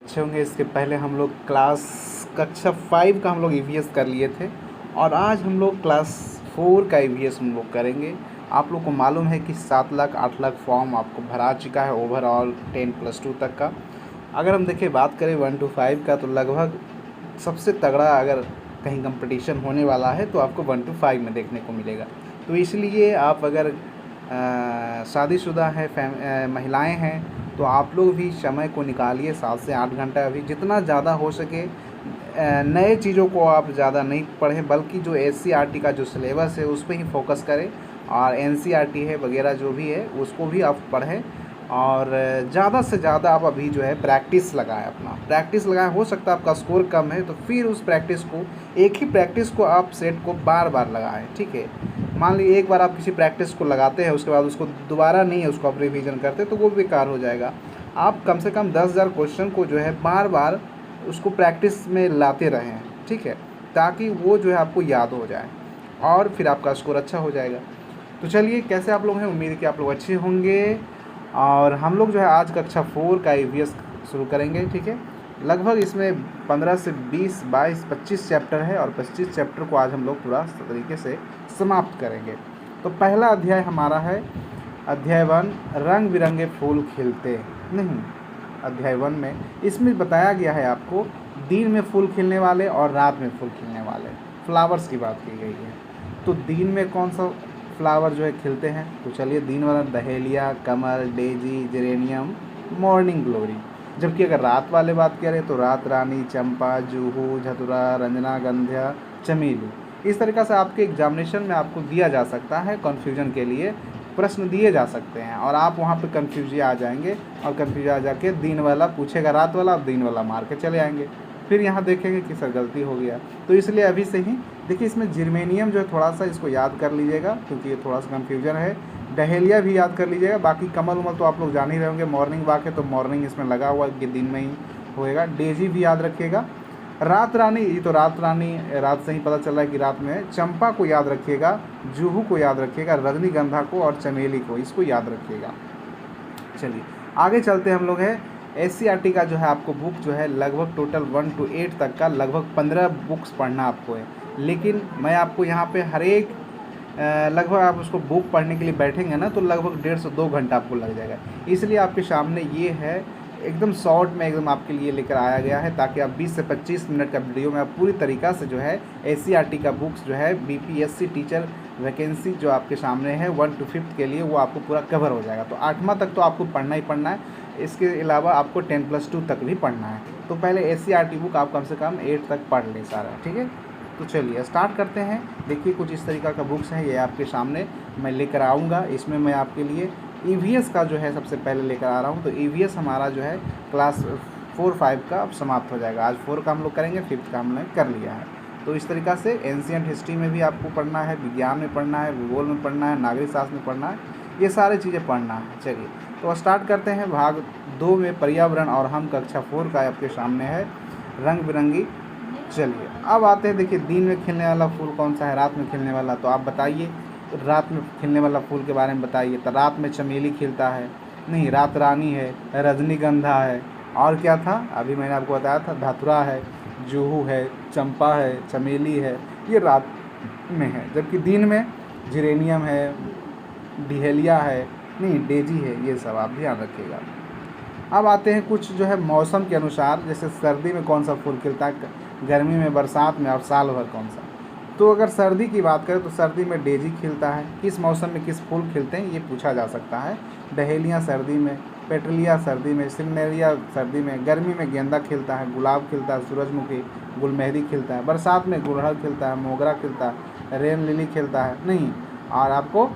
अच्छे होंगे। इसके पहले हम लोग क्लास कक्षा 5 का हम लोग ईवीएस कर लिए थे और आज हम लोग क्लास 4 का ईवीएस हम लोग करेंगे। आप लोग को मालूम है कि 7 लाख 8 लाख फॉर्म आपको भरा चुका है ओवरऑल 10+2 तक का। अगर हम देखें बात करें 1 to 5 का तो लगभग सबसे तगड़ा अगर कहीं कंपटीशन होने वाला है तो आपको 1 to 5 में देखने को मिलेगा। तो इसलिए आप अगर शादीशुदा हैं, महिलाएं हैं, तो आप लोग भी समय को निकालिए 7 से 8 घंटा अभी जितना ज़्यादा हो सके। नए चीज़ों को आप ज़्यादा नहीं पढ़ें बल्कि जो एससीईआरटी का जो सिलेबस है उस पर ही फोकस करें और एनसीईआरटी है वगैरह जो भी है उसको भी आप पढ़ें और ज़्यादा से ज़्यादा आप अभी जो है प्रैक्टिस लगाएं, अपना प्रैक्टिस लगाएं। हो सकता है आपका स्कोर कम है तो फिर उस प्रैक्टिस को एक ही प्रैक्टिस को आप सेट को बार बार लगाएं, ठीक है। मान लीजिए एक बार आप किसी प्रैक्टिस को लगाते हैं उसके बाद उसको दोबारा नहीं है उसको आप रिवीजन करते तो वो बेकार हो जाएगा। आप कम से कम 10,000 क्वेश्चन को जो है बार बार उसको प्रैक्टिस में लाते रहें, ठीक है, ताकि वो जो है आपको याद हो जाए और फिर आपका स्कोर अच्छा हो जाएगा। तो चलिए, कैसे आप लोग हैं, उम्मीद है कि आप लोग अच्छे होंगे। और हम लोग जो है आज कक्षा 4 का ईवीएस शुरू करेंगे, ठीक है। लगभग इसमें 15 से 20, 22, 25 चैप्टर है और 25 चैप्टर को आज हम लोग पूरा तरीके से समाप्त करेंगे। तो पहला अध्याय हमारा है अध्याय 1, रंग बिरंगे फूल खिलते नहीं। अध्याय 1 में इसमें बताया गया है आपको दिन में फूल खिलने वाले और रात में फूल खिलने वाले फ्लावर्स की बात की गई है। तो दिन में कौन सा फ्लावर जो है खिलते हैं, तो चलिए दिन वाला डहेलिया, कमल, डेजी, जेरेनियम, मॉर्निंग ग्लोरी। जबकि अगर रात वाले बात करें तो रात रानी, चंपा, जूहू, धतूरा, रंजना गंध्या, चमेली। इस तरीक़ा से आपके एग्जामिनेशन में आपको दिया जा सकता है, कन्फ्यूजन के लिए प्रश्न दिए जा सकते हैं और आप वहाँ पे कन्फ्यूज आ जाएंगे और कन्फ्यूज आ जाके दिन वाला पूछेगा रात वाला, आप दिन वाला मार के चले आएंगे। फिर यहाँ देखेंगे कि सर गलती हो गया। तो इसलिए अभी से ही देखिए, इसमें जर्मेनियम जो है थोड़ा सा इसको याद कर लीजिएगा क्योंकि ये थोड़ा सा कन्फ्यूजन है। डहेलिया भी याद कर लीजिएगा। बाकी कमल उमल तो आप लोग जान ही रहे होंगे, मॉर्निंग वाक है तो मॉर्निंग इसमें लगा हुआ कि दिन में ही होएगा। डेजी भी याद रखिएगा। रात रानी, ये तो रात रानी रात से ही पता चल रहा है कि रात में है। चंपा को याद रखिएगा, जूहू को याद रखिएगा, रजनीगंधा को और चमेली को, इसको याद रखिएगा। चलिए आगे चलते हम लोग है एससीईआरटी का जो है आपको बुक जो है लगभग टोटल 1 to 8 तक का लगभग 15 बुक्स पढ़ना आपको है। लेकिन मैं आपको यहाँ पे हर एक लगभग आप उसको बुक पढ़ने के लिए बैठेंगे ना तो लगभग 1.5 से 2 घंटा आपको लग जाएगा। इसलिए आपके सामने ये है एकदम शॉर्ट में एकदम आपके लिए लेकर आया गया है ताकि आप 20 से 25 मिनट का वीडियो में आप पूरी तरीक़ा से जो है एससीईआरटी का बुक्स जो है बीपीएससी टीचर वैकेंसी जो आपके सामने है 1 to 5 के लिए वो आपको पूरा कवर हो जाएगा। तो 8वां तक तो आपको पढ़ना ही पढ़ना है, इसके अलावा आपको 10+2 तक भी पढ़ना है। तो पहले एससीईआरटी बुक आप कम से कम 8 तक पढ़ लें सारा, ठीक है। तो चलिए स्टार्ट करते हैं। देखिए कुछ इस तरीक़ा का बुक्स है, ये आपके सामने मैं लेकर आऊँगा। इसमें मैं आपके लिए ईवीएस का जो है सबसे पहले लेकर आ रहा हूँ। तो ईवीएस हमारा जो है क्लास 4-5 का अब समाप्त हो जाएगा। आज 4 का हम लोग करेंगे, 5th का हमने कर लिया है। तो इस तरीक़ा से एंशिएंट हिस्ट्री में भी आपको पढ़ना है, विज्ञान में पढ़ना है, भूगोल में पढ़ना है, नागरिक शास्त्र में पढ़ना है, ये सारी चीज़ें पढ़ना है। चलिए तो स्टार्ट करते हैं। भाग 2 में पर्यावरण और हम कक्षा 4 का आपके सामने है रंग बिरंगी। चलिए अब आते हैं, देखिए दिन में खिलने वाला फूल कौन सा है, रात में खिलने वाला। तो आप बताइए रात में खिलने वाला फूल के बारे में बताइए। तो रात में चमेली खिलता है नहीं, रात रानी है, रजनीगंधा है, और क्या था अभी मैंने आपको बताया था, धतूरा है, जूहू है, चंपा है, चमेली है, ये रात में है। जबकि दिन में जेरेनियम है, डहेलिया है, नहीं डेजी है, ये सब आप ध्यान रखिएगा। अब आते हैं कुछ जो है मौसम के अनुसार, जैसे सर्दी में कौन सा फूल खिलता है, गर्मी में, बरसात में और साल भर कौन सा। तो अगर सर्दी की बात करें तो सर्दी में डेजी खिलता है। किस मौसम में किस फूल खिलते हैं ये पूछा जा सकता है। डहेलिया सर्दी में, पेट्रोलिया सर्दी में, सिग्नेरिया सर्दी में। गर्मी में गेंदा खिलता है, गुलाब खिलता है, सूरजमुखी, गुलमेहदी खिलता है। बरसात में गुड़हल खिलता है, मोगरा खिलता है, रेन लिली खिलता है नहीं, और आपको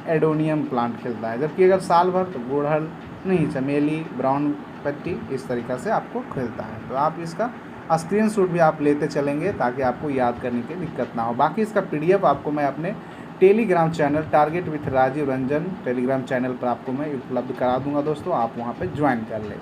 एडोनियम प्लांट खिलता है। जबकि अगर साल भर तो गुड़हल नहीं, चमेली, ब्राउन पत्ती, इस तरीक़ा से आपको खिलता है। तो आप इसका स्क्रीनशॉट भी आप लेते चलेंगे ताकि आपको याद करने की दिक्कत ना हो। बाकी इसका पीडीएफ आपको मैं अपने Telegram channel target with Rajiv Ranjan Telegram channel पर आपको मैं उपलब्ध करा दूंगा दोस्तों, आप वहां पे ज्वाइन कर लें।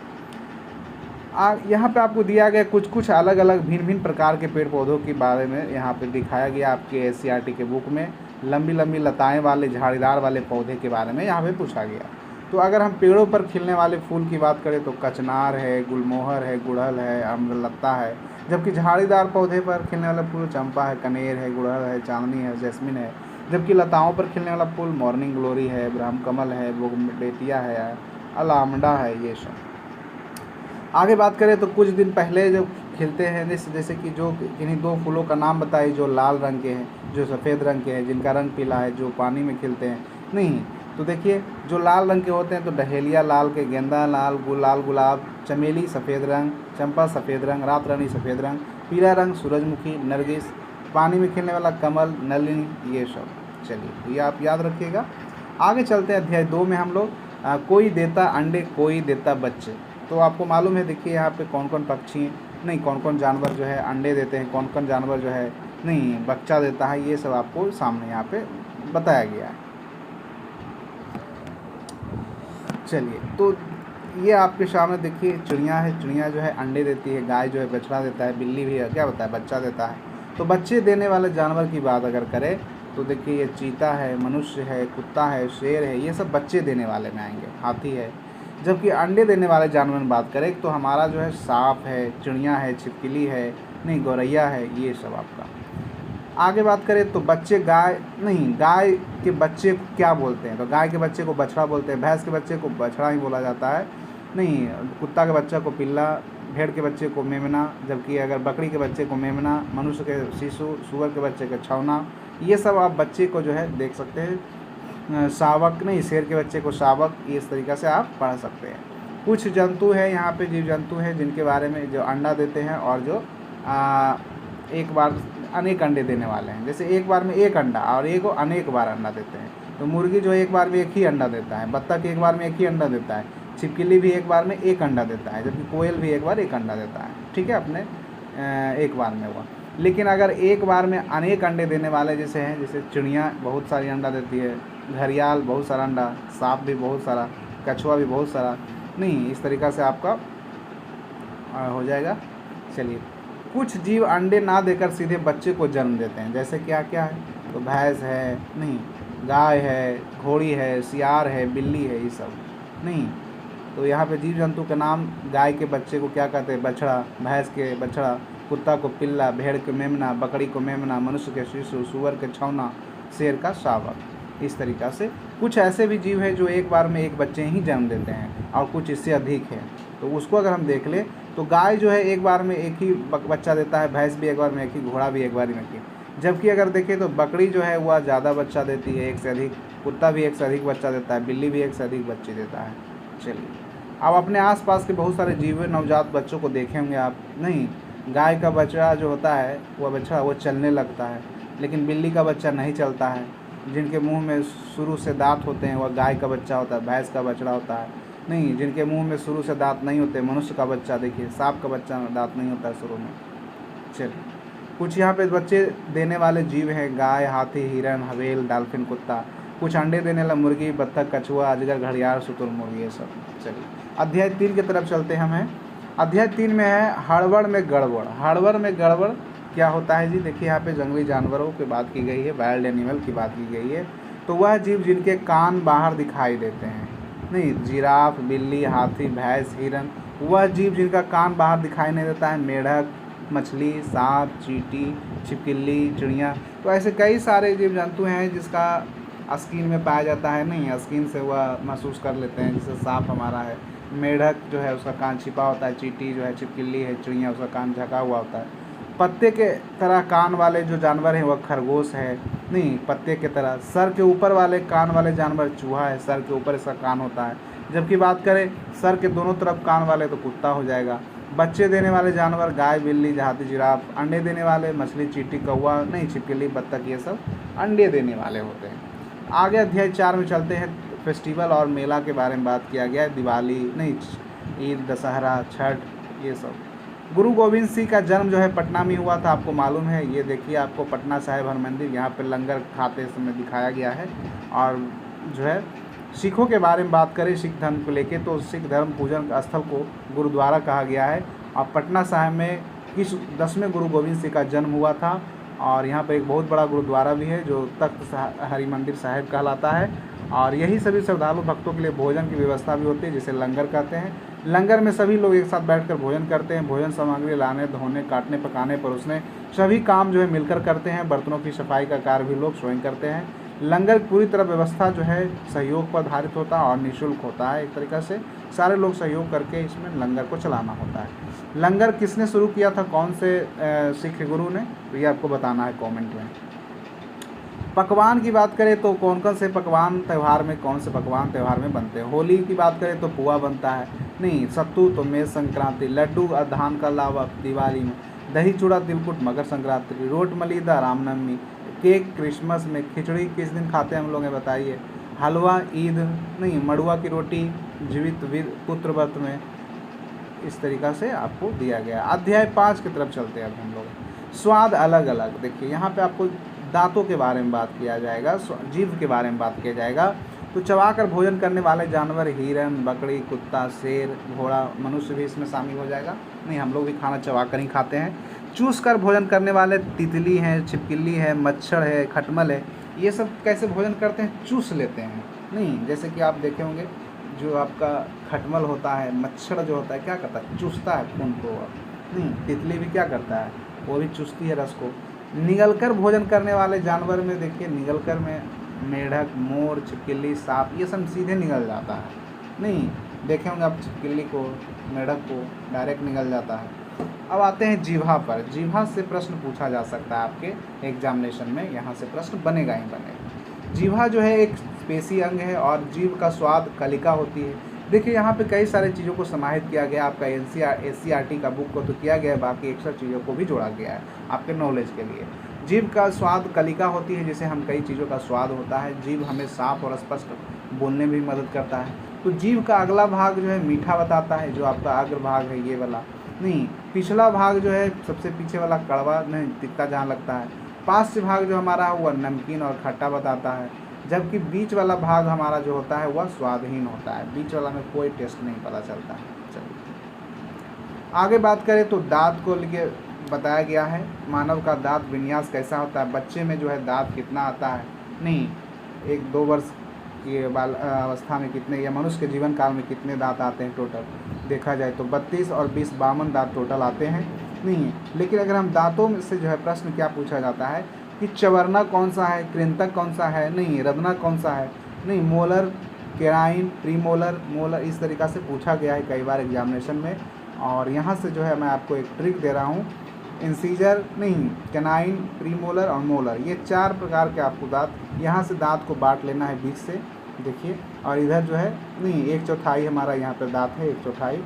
यहाँ पे आपको दिया गया कुछ अलग अलग भिन्न प्रकार के पेड़ पौधों के बारे में यहाँ पे दिखाया गया आपके एससीईआरटी के बुक में। लंबी लंबी लताएं वाले झाड़ीदार वाले पौधे के बारे में यहाँ पे पूछा गया। तो अगर हम पेड़ों पर खिलने वाले फूल की बात करें तो कचनार है, गुलमोहर है, गुड़हल है, अम्रलता है। जबकि झाड़ीदार पौधे पर खिलने वाला फूल चंपा है, कनेर है, गुड़हल है, चांदनी है, जैस्मिन है। जबकि लताओं पर खिलने वाला फूल मॉर्निंग ग्लोरी है, ब्रह्म कमल है, बोगनवेलिया है, अलामंडा है, ये सब। आगे बात करें तो कुछ दिन पहले जो खिलते हैं, जैसे कि जो किन्हीं दो फूलों का नाम बताइए जो लाल रंग के हैं, जो सफ़ेद रंग के हैं, जिनका रंग पीला है, जो पानी में खिलते हैं। नहीं, तो देखिए जो लाल रंग के होते हैं तो डहेलिया लाल के, गेंदा लाल, लाल गुलाब, चमेली सफ़ेद रंग, चंपा सफ़ेद रंग, रात रानी सफ़ेद रंग, पीला रंग सूरजमुखी, नरगिस, पानी में खिलने वाला कमल, नलिनी, ये सब। चलिए, तो ये आप याद रखिएगा। आगे चलते हैं अध्याय 2 में हम लोग। कोई देता अंडे, कोई देता बच्चे। तो आपको मालूम है, देखिए यहाँ पे कौन कौन पक्षी, नहीं कौन कौन जानवर जो है अंडे देते हैं, कौन कौन जानवर जो है नहीं बच्चा देता है, ये सब आपको सामने यहाँ पे बताया गया है। चलिए, तो ये आपके सामने देखिए चिड़िया है, चिड़िया जो है अंडे देती है, गाय जो है बछड़ा देता है, बिल्ली भी क्या होता है, बच्चा देता है। तो बच्चे देने वाले जानवर की बात अगर करें तो देखिए ये चीता है, मनुष्य है, कुत्ता है, शेर है, ये सब बच्चे देने वाले में आएंगे, हाथी है। जबकि अंडे देने वाले जानवर में बात करें तो हमारा जो है सांप है, चिड़िया है, छिपकली है, नहीं गौरैया है, ये सब आपका। आगे बात करें तो बच्चे गाय, नहीं गाय के बच्चे को क्या बोलते हैं, तो गाय के बच्चे को बछड़ा बोलते हैं, भैंस के बच्चे को बछड़ा ही बोला जाता है, नहीं कुत्ता के बच्चे को पिल्ला, भेड़ के बच्चे को मेमना, जबकि अगर बकरी के बच्चे को मेमना, मनुष्य के शिशु, सूअर के बच्चे को छौना, ये सब आप बच्चे को जो है देख सकते हैं। शावक, नहीं शेर के बच्चे को शावक, इस तरीक़ा से आप पढ़ सकते हैं। कुछ जंतु है यहाँ पे, जीव जंतु हैं जिनके बारे में जो अंडा देते हैं और जो एक बार अनेक अंडे देने वाले हैं। जैसे एक बार में एक अंडा और एक अनेक बार अंडा देते हैं। तो मुर्गी जो एक बार में एक ही अंडा देता है, बत्तख एक बार में एक ही अंडा देता है, छिपकली भी एक बार में एक अंडा देता है, जबकि कोयल भी एक बार एक अंडा देता है। ठीक है, अपने एक बार में हुआ। लेकिन अगर एक बार में अनेक अंडे देने वाले जैसे हैं, जैसे चिड़िया बहुत सारी अंडा देती है, घड़ियाल बहुत सारा अंडा, सांप भी बहुत सारा, कछुआ भी बहुत सारा, नहीं इस तरीक़ा से आपका हो जाएगा। चलिए, कुछ जीव अंडे ना देकर सीधे बच्चे को जन्म देते हैं। जैसे क्या क्या है, तो भैंस है, नहीं गाय है, घोड़ी है, सियार है, बिल्ली है, ये सब। नहीं, तो यहाँ पे जीव जंतु के नाम, गाय के बच्चे को क्या कहते हैं, बछड़ा, भैंस के बछड़ा, कुत्ता को पिल्ला, भेड़ के मेमना, बकरी को मेमना, मनुष्य के शिशु, सूअर के छौना, शेर का शावक। इस तरीक़ा से कुछ ऐसे भी जीव हैं जो एक बार में एक बच्चे ही जन्म देते हैं और कुछ इससे अधिक है। तो उसको अगर हम देख लें तो गाय जो है एक बार में एक ही बच्चा देता है, भैंस भी एक बार में एक ही, घोड़ा भी एक बार में एक ही। जबकि अगर देखें तो बकरी जो है वह ज़्यादा बच्चा देती है, एक से अधिक, कुत्ता भी एक से अधिक बच्चा देता है, बिल्ली भी एक से अधिक बच्चे देता है। चलिए, अब अपने आसपास के बहुत सारे जीव नवजात बच्चों को देखे होंगे आप। नहीं, गाय का बच्चा जो होता है वह बच्चा वो चलने लगता है, लेकिन बिल्ली का बच्चा नहीं चलता है। जिनके मुंह में शुरू से दांत होते हैं वह गाय का बच्चा होता है, भैंस का बछड़ा होता है। नहीं, जिनके मुंह में शुरू से दांत नहीं होते, मनुष्य का बच्चा, देखिए सांप का बच्चा में दांत नहीं होता है शुरू में। चलिए, कुछ यहाँ पे बच्चे देने वाले जीव हैं, गाय, हाथी, हिरन, हवेल, डॉल्फिन, कुत्ता। कुछ अंडे देने वाला मुर्गी, बत्तख, कछुआ, अजगर, घड़ियाल, शुतुरमुर्ग, ये सब। चलिए, अध्याय 3 की तरफ चलते हैं हमें। अध्याय 3 में है हड़बड़ में गड़बड़। हड़बड़ में गड़बड़ क्या होता है जी, देखिए यहाँ पे जंगली जानवरों की बात की गई है, वाइल्ड एनिमल की बात की गई है। तो वह जीव जिनके कान बाहर दिखाई देते हैं, नहीं जिराफ, बिल्ली, हाथी, भैंस, हिरन। वह जीव जिनका कान बाहर दिखाई नहीं देता है, मेढक, मछली, सांप, चींटी, छिपकली, चिड़िया। तो ऐसे कई सारे जीव जंतु हैं जिसका स्किन में पाया जाता है, नहीं स्किन से वह महसूस कर लेते हैं। जैसे सांप हमारा है, मेढक जो है उसका कान छिपा होता है, चींटी जो है, छिपकली है, चिड़िया उसका कान झका हुआ होता है। पत्ते के तरह कान वाले जो जानवर हैं वह खरगोश है, नहीं पत्ते के तरह। सर के ऊपर वाले कान वाले जानवर चूहा है, सर के ऊपर इसका कान होता है। जबकि बात करें सर के दोनों तरफ कान वाले तो कुत्ता हो जाएगा। बच्चे देने वाले जानवर गाय, बिल्ली, हाथी, जिराफ। अंडे देने वाले मछली, चींटी, कौवा, नहीं छिपकली, बत्तख, ये सब अंडे देने वाले होते हैं। आगे अध्याय 4 में चलते हैं। फेस्टिवल और मेला के बारे में बात किया गया है, दिवाली, नहीं ईद, दशहरा, छठ, ये सब। गुरु गोविंद सिंह का जन्म जो है पटना में हुआ था, आपको मालूम है। ये देखिए आपको पटना साहिब हर मंदिर यहाँ पर लंगर खाते समय दिखाया गया है। और जो है सिखों के बारे में बात करें, सिख धर्म को लेके, तो सिख धर्म पूजन स्थल को गुरुद्वारा कहा गया है। और पटना साहिब में किस 10वें गुरु गोविंद सिंह का जन्म हुआ था। और यहाँ पर एक बहुत बड़ा गुरुद्वारा भी है जो तख्त हरी मंदिर साहिब कहलाता है। और यही सभी श्रद्धालु भक्तों के लिए भोजन की व्यवस्था भी होती है, जिसे लंगर कहते हैं। लंगर में सभी लोग एक साथ बैठकर भोजन करते हैं। भोजन सामग्री लाने, धोने, काटने, पकाने, परोसने सभी काम जो है मिलकर करते हैं। बर्तनों की सफाई का कार्य भी लोग स्वयं करते हैं। लंगर पूरी तरह व्यवस्था जो है सहयोग पर आधारित होता है और निःशुल्क होता है। एक तरीक़ा से सारे लोग सहयोग करके इसमें लंगर को चलाना होता है। लंगर किसने शुरू किया था, कौन से सिख गुरु ने, तो ये आपको बताना है कमेंट में। पकवान की बात करें तो कौन कौन से पकवान त्यौहार में, कौन से पकवान त्यौहार में बनते हैं। होली की बात करें तो पुआ बनता है, नहीं सत्तू तो मेष संक्रांति, लड्डू धान का लावा दिवाली में, दही चूड़ा तिलकुट मकर संक्रांति, रोट मलीदा रामनवमी, केक क्रिसमस में, खिचड़ी किस दिन खाते हैं हम लोग बताइए, हलवा ईद, नहीं मड़ुआ की रोटी जीवित पुत्र व्रत में। इस तरीक़ा से आपको दिया गया। अध्याय 5 की तरफ चलते हैं अब हम लोग। स्वाद अलग अलग, देखिए यहाँ पे आपको दांतों के बारे में बात किया जाएगा, जीभ के बारे में बात किया जाएगा। तो चबाकर भोजन करने वाले जानवर हिरन, बकरी, कुत्ता, शेर, घोड़ा, मनुष्य भी इसमें शामिल हो जाएगा। नहीं, हम लोग भी खाना चबाकर ही खाते हैं। चूस कर भोजन करने वाले तितली हैं, छिपकली है, मच्छर है, खटमल है, ये सब कैसे भोजन करते हैं, चूस लेते हैं। नहीं, जैसे कि आप देखे होंगे जो आपका खटमल होता है, मच्छर जो होता है क्या करता है, चूसता है खून को। नहीं, तितली भी क्या करता है, वो भी चूसती है रस को। निगलकर भोजन करने वाले जानवर में देखिए, निगलकर में मेढक, मोर, छिपकली, सांप, ये सब सीधे निगल जाता है। नहीं, देखे होंगे आप छिपकली को, मेढक को डायरेक्ट निगल जाता है। अब आते हैं जीभा पर। जीभा से प्रश्न पूछा जा सकता है आपके एग्जामिनेशन में, यहाँ से प्रश्न बनेगा ही बनेगा। जीभा जो है एक पेशी अंग है और जीभ का स्वाद कलिका होती है। देखिए यहाँ पे कई सारे चीज़ों को समाहित किया गया। आपका NCERT का बुक को तो किया गया है, बाकी एक्स्ट्रा चीज़ों को भी जोड़ा गया है आपके नॉलेज के लिए। जीभ का स्वाद कलिका होती है, जिसे हम कई चीज़ों का स्वाद होता है। जीभ हमें साफ और स्पष्ट बोलने में भी मदद करता है। तो जीभ का अगला भाग जो है मीठा बताता है, जो आपका अग्र भाग है ये वाला। नहीं, पिछला भाग जो है सबसे पीछे वाला कड़वा, नहीं तिक्ता जहाँ लगता है। पास भाग जो हमारा है वह नमकीन और खट्टा बताता है, जबकि बीच वाला भाग हमारा जो होता है वह स्वादहीन होता है। बीच वाला में कोई टेस्ट नहीं पता चलता है। चलिए आगे बात करें तो दांत को लेके बताया गया है। मानव का दांत विन्यास कैसा होता है, बच्चे में जो है दांत कितना आता है, नहीं 1-2 वर्ष की अवस्था में कितने, या मनुष्य के जीवन काल में कितने दांत आते हैं टोटल देखा जाए तो 32 और 20 52 दांत टोटल आते हैं। नहीं, लेकिन अगर हम दांतों में से जो है प्रश्न क्या पूछा जाता है कि चवरना कौन सा है, कृंतक कौन सा है, नहीं रदना कौन सा है, नहीं मोलर, केराइन, प्रीमोलर, मोलर, इस तरीक़ा से पूछा गया है कई बार एग्जामिनेशन में। और यहाँ से जो है मैं आपको एक ट्रिक दे रहा हूँ। इंसीजर, नहीं कैनाइन, प्रीमोलर और मोलर, ये 4 प्रकार के आपको दांत, यहाँ से दांत को बांट लेना है बीच से, देखिए। और इधर जो है नहीं 1/4 हमारा यहाँ पर दांत है, 1/4,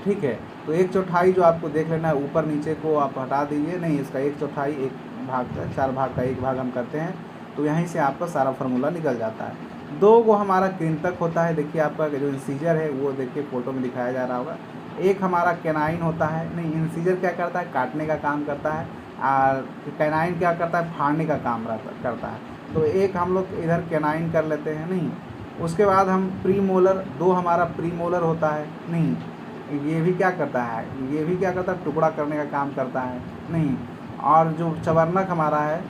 ठीक है। तो 1/4 जो आपको देख लेना है, ऊपर नीचे को आप हटा दीजिए। नहीं, इसका 1/4 एक भाग का, 4 भाग का 1 भाग हम करते हैं, तो यहीं से आपका सारा फार्मूला निकल जाता है। 2 को हमारा कृंतक होता है, देखिए आपका जो इंसीजर है वो देखिए फोटो में दिखाया जा रहा होगा। एक हमारा कैनाइन होता है, नहीं इंसीजर क्या करता है, काटने का काम करता है, और कैनाइन क्या करता है, फाड़ने का काम करता है। तो एक हम लोग इधर कैनाइन कर लेते हैं। नहीं, उसके बाद हम प्रीमोलर, 2 हमारा प्रीमोलर होता है। नहीं, ये भी क्या करता है, ये भी क्या करता है, टुकड़ा करने का काम करता है। नहीं, और जो चवर्णक हमारा है,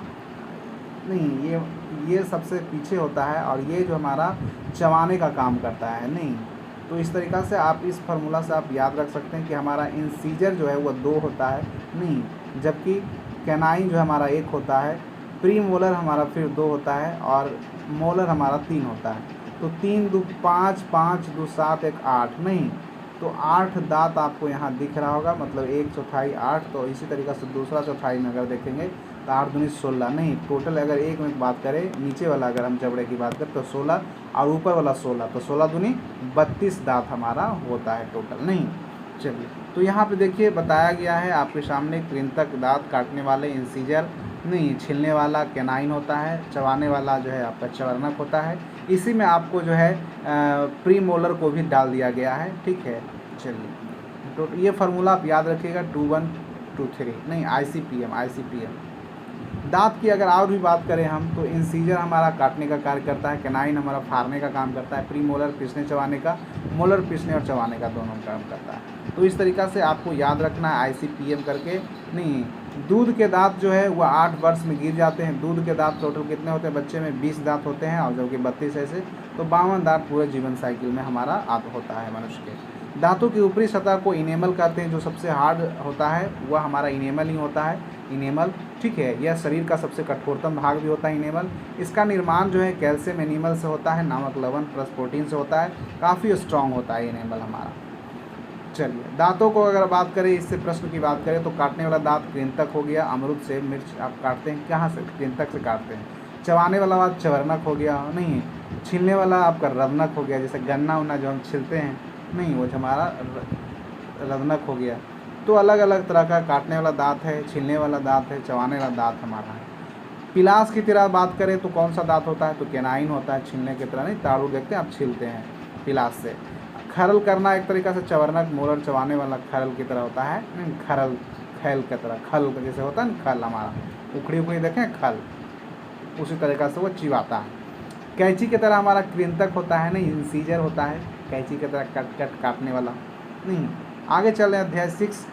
नहीं ये सबसे पीछे होता है, और ये जो हमारा चबाने का काम करता है। नहीं, तो इस तरीक़ा से आप इस फार्मूला से आप याद रख सकते हैं कि हमारा इंसीजर जो है वो 2 होता है। नहीं, जबकि कैनाइन जो हमारा 1 होता है, प्री मोलर हमारा फिर 2 होता है, और मोलर हमारा 3 होता है। तो 3 2 5, 5 2 7 1 8, नहीं तो 8 दांत आपको यहाँ दिख रहा होगा, मतलब 1/4 8। तो इसी तरीक़े से दूसरा चौथाई में अगर देखेंगे तो 8 दूनी 16, नहीं टोटल अगर एक में बात करें, नीचे वाला अगर हम जबड़े की बात करें तो 16, और ऊपर वाला 16, तो 16 दूनी 32 दांत हमारा होता है टोटल। नहीं, चलिए तो यहाँ पे देखिए बताया गया है आपके सामने, कृंतक दांत काटने वाले इंसीजर, नहीं छीलने वाला कैनाइन होता है, चबाने वाला जो है आपका चवर्णक होता है। इसी में आपको जो है प्री मोलर को भी डाल दिया गया है, ठीक है। चलिए तो ये फार्मूला आप याद रखिएगा 2 1 2 3, नहीं ICPM। दांत की अगर और भी बात करें हम तो इंसीजर हमारा काटने का कार्य करता है, कैनाइन हमारा फाड़ने का काम करता है, प्री मोलर पीसने चबाने का, मोलर पीसने और चबाने का दोनों काम करता है। तो इस तरीक़ा से आपको याद रखना है ICPM करके। नहीं, दूध के दांत जो है वह 8 वर्ष में गिर जाते हैं। दूध के दांत टोटल कितने होते हैं बच्चे में? 20 दांत होते हैं, और जबकि 32 ऐसे, तो 52 दांत पूरे जीवन साइकिल में हमारा होता है मनुष्य के। दांतों की ऊपरी सतह को इनेमल कहते हैं। जो सबसे हार्ड होता है वह हमारा इनेमल ही होता है, इनेमल, ठीक है। यह शरीर का सबसे कठोरतम भाग भी होता है इनेमल। इसका निर्माण जो है कैल्शियम एनिमल से होता है, नामक लवण प्लस प्रोटीन से होता है। काफ़ी स्ट्रांग होता है इनेमल हमारा। चलिए, दांतों को अगर बात करें, इससे प्रश्न की बात करें तो काटने वाला दांत कृंतक हो गया। अमरूद से मिर्च आप काटते हैं कहाँ से? कृंतक से काटते हैं। चबाने वाला दांत चवर्णक हो गया, नहीं। छीलने वाला आपका रवनक हो गया, जैसे गन्ना उन्ना जो हम छीलते हैं, नहीं, वो हमारा रवनक हो गया। तो अलग अलग तरह का काटने वाला दांत है, छीलने वाला दांत है, चबाने वाला दांत हमारा है। पिलास की तरह बात करें तो कौन सा दांत होता है? तो कैनाइन होता है, छीलने की तरह नहीं। ताड़ू देखते हैं आप, छीलते हैं पिलास से। खरल करना एक तरीक़ा से चवर्णक, मोलर चबाने वाला खरल की तरह होता है, नहीं, खरल, खैल की तरह, खल जैसे होता है ना, खल हमारा उखड़ी उखड़ी देखें खल, उसी तरीक़ा से वो चिबाता है। कैंची की तरह हमारा कृंतक होता है, नहीं, इंसीजर होता है, कैंची की तरह कट कट काटने वाला, नहीं। आगे चल रहे अध्याय 6।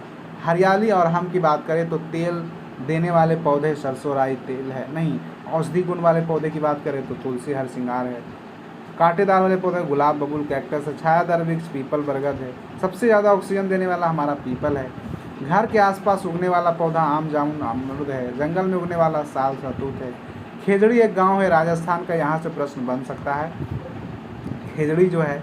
हरियाली और हम की बात करें तो तेल देने वाले पौधे सरसों राई तेल है, नहीं। औषधि गुण वाले पौधे की बात करें तो तुलसी हरसिंगार है। कांटेदार वाले पौधे गुलाब बबूल कैक्टस है। छायादार वृक्ष पीपल बरगद है। सबसे ज़्यादा ऑक्सीजन देने वाला हमारा पीपल है। घर के आसपास उगने वाला पौधा आम जामुन अमरूद है। जंगल में उगने वाला साल शहतूत है। खेजड़ी एक गांव है राजस्थान का, यहाँ से प्रश्न बन सकता है। खेजड़ी जो है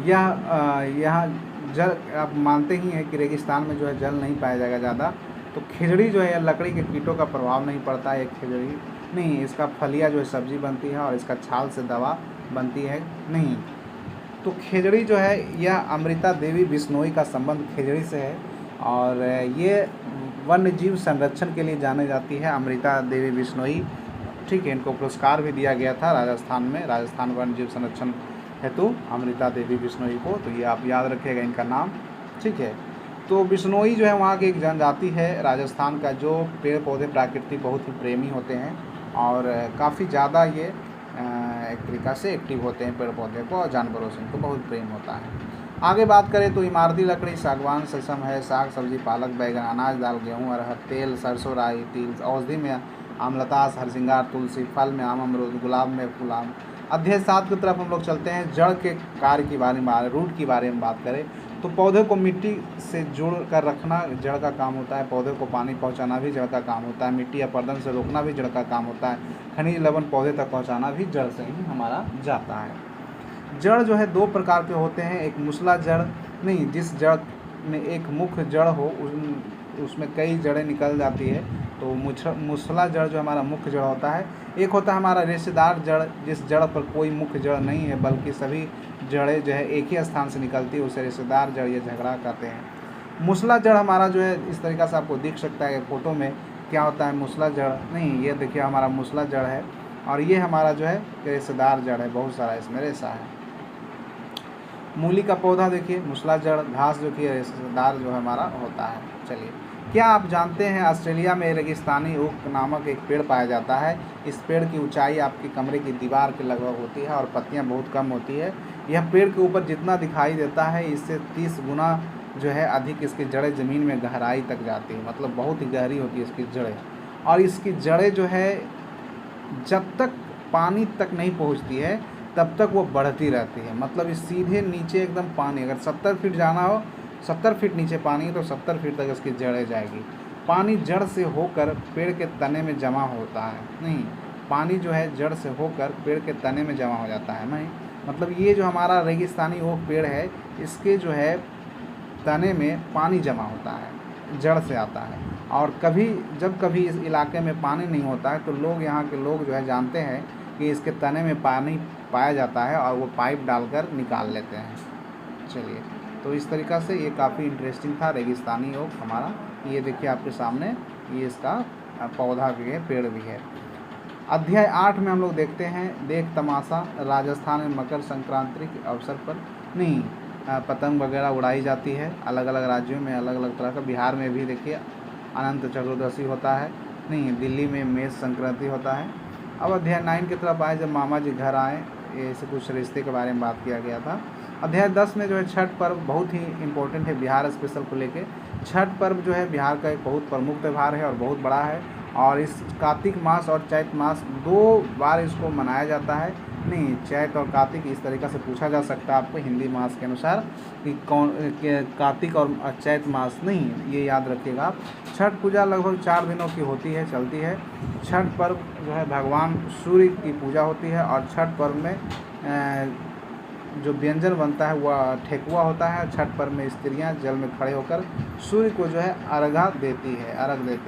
यहाँ जल, आप मानते ही हैं कि रेगिस्तान में जो है जल नहीं पाया जाएगा ज़्यादा, तो खिजड़ी जो है लकड़ी के कीटों का प्रभाव नहीं पड़ता है। खिजड़ी नहीं, इसका फलिया जो है सब्जी बनती है और इसका छाल से दवा बनती है, नहीं। तो खिजड़ी जो है यह अमृता देवी बिश्नोई का संबंध खिजड़ी से है, और ये वन्य जीव संरक्षण के लिए जाने जाती है अमृता देवी बिश्नोई, ठीक है। इनको पुरस्कार भी दिया गया था राजस्थान में, राजस्थान वन्य जीव संरक्षण हेतु अमृता देवी बिश्नोई को, तो ये आप याद रखिएगा इनका नाम, ठीक है। तो बिश्नोई जो है वहाँ की एक जनजाति है राजस्थान का, जो पेड़ पौधे प्रकृति बहुत ही प्रेमी होते हैं और काफ़ी ज़्यादा ये एक तरीक़ा से एक्टिव होते हैं पेड़ पौधे को और जानवरों से इनको बहुत प्रेम होता है। आगे बात करें तो इमारती लकड़ी सागवान शीशम है। साग सब्जी पालक बैगन अनाज दाल गेहूँ अरहर तेल सरसों राई तिल। औषधि में आमलतास हरसिंगार तुलसी। फल में आम अमरूद गुलाब में गुलाब। अध्याय 7 की तरफ हम लोग चलते हैं। जड़ के कार्य के बारे में, रूट के बारे में बात करें तो पौधे को मिट्टी से जोड़ कर रखना जड़ का काम होता है। पौधे को पानी पहुंचाना भी जड़ का काम होता है। मिट्टी अपरदन से रोकना भी जड़ का काम होता है। खनिज लवण पौधे तक पहुंचाना भी जड़ से ही हमारा जाता है। जड़ जो है 2 प्रकार के होते हैं। एक मूसला जड़, नहीं, जिस जड़ में एक मुख्य जड़ हो उसमें कई जड़ें निकल जाती है, तो मूसला जड़ जो हमारा मुख्य जड़ होता है। एक होता है हमारा रेशेदार जड़, जिस जड़ पर कोई मुख्य जड़ नहीं है बल्कि सभी जड़ें जो है एक ही स्थान से निकलती है, उसे रेशेदार जड़ या झगड़ा कहते हैं। मूसला जड़ हमारा जो है इस तरीक़ा से आपको दिख सकता है फोटो में, क्या होता है मूसला जड़, नहीं, ये देखिए हमारा मूसला जड़ है और ये हमारा जो है रेशेदार जड़ है, बहुत सारा इसमें रेशा है। मूली का पौधा देखिए मूसला जड़, घास जो कि रेशेदार जो हमारा होता है। चलिए, क्या आप जानते हैं ऑस्ट्रेलिया में रेगिस्तानी ओक नामक एक पेड़ पाया जाता है। इस पेड़ की ऊंचाई आपकी कमरे की दीवार के लगभग होती है और पत्तियां बहुत कम होती है। यह पेड़ के ऊपर जितना दिखाई देता है इससे 30 गुना जो है अधिक इसकी जड़ें ज़मीन में गहराई तक जाती है, मतलब बहुत ही गहरी होती है इसकी जड़ें। और इसकी जड़ें जो है जब तक पानी तक नहीं पहुँचती है तब तक वो बढ़ती रहती है, मतलब इस सीधे नीचे एकदम पानी, अगर 70 फीट जाना हो, 70 फीट नीचे पानी है तो 70 फीट तक इसकी जड़ें जाएगी। पानी जड़ से होकर पेड़ के तने में जमा होता है, नहीं, पानी जो है जड़ से होकर पेड़ के तने में जमा हो जाता है, नहीं, मतलब ये जो हमारा रेगिस्तानी ओक पेड़ है इसके जो है तने में पानी जमा होता है, जड़ से आता है। और जब कभी इस इलाके में पानी नहीं होता है तो लोग, यहाँ के लोग जो है जानते हैं कि इसके तने में पानी पाया जाता है और वो पाइप डालकर निकाल लेते हैं। चलिए, तो इस तरीक़ा से ये काफ़ी इंटरेस्टिंग था रेगिस्तानी ओक हमारा। ये देखिए आपके सामने, ये इसका पौधा भी है, पेड़ भी है। अध्याय 8 में हम लोग देखते हैं देख तमाशा। राजस्थान में मकर संक्रांति के अवसर पर, नहीं, पतंग वगैरह उड़ाई जाती है। अलग अलग राज्यों में अलग अलग तरह का, बिहार में भी देखिए अनंत चतुर्दशी होता है, नहीं, दिल्ली में मेष संक्रांति होता है। अब अध्याय 9 की तरफ आए, जब मामा जी घर आए, ऐसे कुछ रिश्ते के बारे में बात किया गया था। अध्याय 10 में जो है छठ पर्व बहुत ही इम्पोर्टेंट है बिहार स्पेशल को लेके। छठ पर्व जो है बिहार का एक बहुत प्रमुख त्यौहार है और बहुत बड़ा है, और इस कार्तिक मास और चैत मास 2 बार इसको मनाया जाता है। नहीं, चैत और कार्तिक इस तरीक़ा से पूछा जा सकता है आपको हिंदी मास के अनुसार कि कौन कार्तिक और चैत मास नहीं, ये याद रखिएगा आप। छठ पूजा लगभग 4 दिनों की होती है, चलती है। छठ पर्व जो है भगवान सूर्य की पूजा होती है, और छठ पर्व में जो व्यंजन बनता है वह ठेकुआ होता है। छठ पर्व में स्त्रियां जल में खड़े होकर सूर्य को जो है अर्घ देती